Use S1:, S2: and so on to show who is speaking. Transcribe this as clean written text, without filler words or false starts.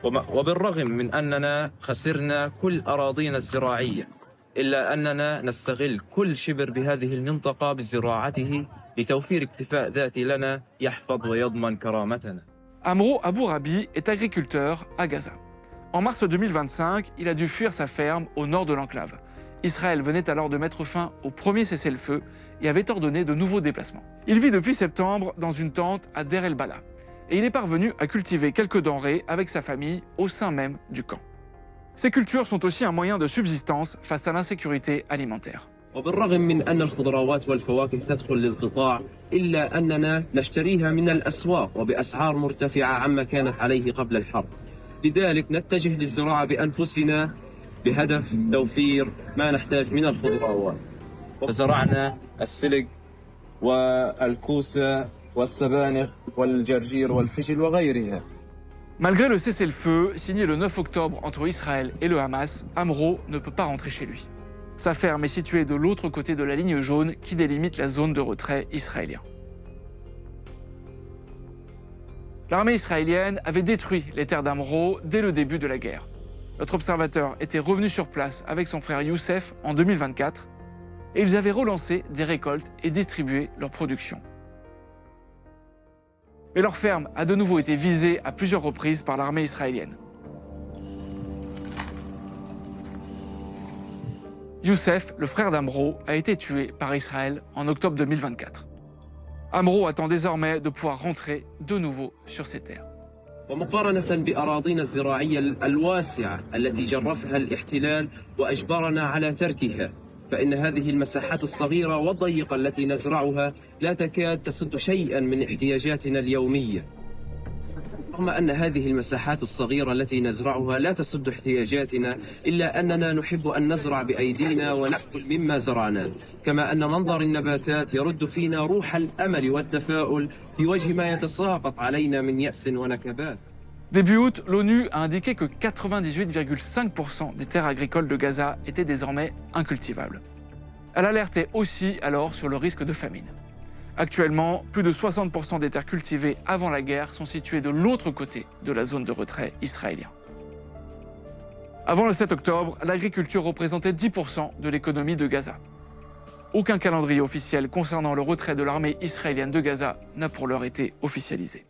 S1: وبالرغم من أننا خسرنا كل أراضينا الزراعية إلا أننا نستغل كل شبر بهذه المنطقة بزراعته لتوفير اكتفاء ذاتي لنا يحفظ ويضمن كرامتنا.
S2: Amro Abourabi est agriculteur à Gaza. En mars 2025, il a dû fuir sa ferme au nord de l'enclave. Israël venait alors de mettre fin au premier cessez-le-feu et avait ordonné de nouveaux déplacements. Il vit depuis septembre dans une tente à Der el-Bala et il est parvenu à cultiver quelques denrées avec sa famille au sein même du camp. Ces cultures sont aussi un moyen de subsistance face à l'insécurité alimentaire.
S1: وبالرغم من أن الخضروات والفواكه تدخل للقطاع إلا أننا نشتريها من الأسواق وبأسعار مرتفعة عما كانت عليه قبل الحرب. لذلك نتجه للزراعة بأنفسنا بهدف توفير ما نحتاج من الخضروات. فزرعنا السلق والكوسة والسبانخ والجرجير والفجل وغيرها.
S2: Malgré le cessez-le-feu signé le 9 octobre entre Israël et le Hamas, Amro ne peut pas rentrer chez lui. Sa ferme est située de l'autre côté de la ligne jaune qui délimite la zone de retrait israélien. L'armée israélienne avait détruit les terres d'Amro dès le début de la guerre. Notre observateur était revenu sur place avec son frère Youssef en 2024 et ils avaient relancé des récoltes et distribué leur production. Mais leur ferme a de nouveau été visée à plusieurs reprises par l'armée israélienne. Youssef, le frère d'Amro, a été tué par Israël en octobre 2024. Amro attend désormais de pouvoir rentrer de nouveau sur ses terres.
S1: ومقارنة بأراضينا الزراعية الواسعة التي جرفها الاحتلال وأجبرنا على تركها فإن هذه المساحات الصغيرة والضيقة التي نزرعها لا تكاد تسد شيئا من احتياجاتنا اليومية. رغم أن هذه المساحات الصغيرة التي نزرعها لا تسد احتياجاتنا إلا أننا نحب أن نزرع بأيدينا ونأكل مما زرعنا كما أن منظر النباتات يرد فينا روح الأمل والتفاؤل في وجه ما يتساقط علينا من يأس ونكبات.
S2: Début août, l'ONU a indiqué que 98,5% des terres agricoles de Gaza étaient désormais incultivables. Elle alertait aussi alors sur le risque de famine. Actuellement, plus de 60% des terres cultivées avant la guerre sont situées de l'autre côté de la zone de retrait israélien. Avant le 7 octobre, l'agriculture représentait 10% de l'économie de Gaza. Aucun calendrier officiel concernant le retrait de l'armée israélienne de Gaza n'a pour l'heure été officialisé.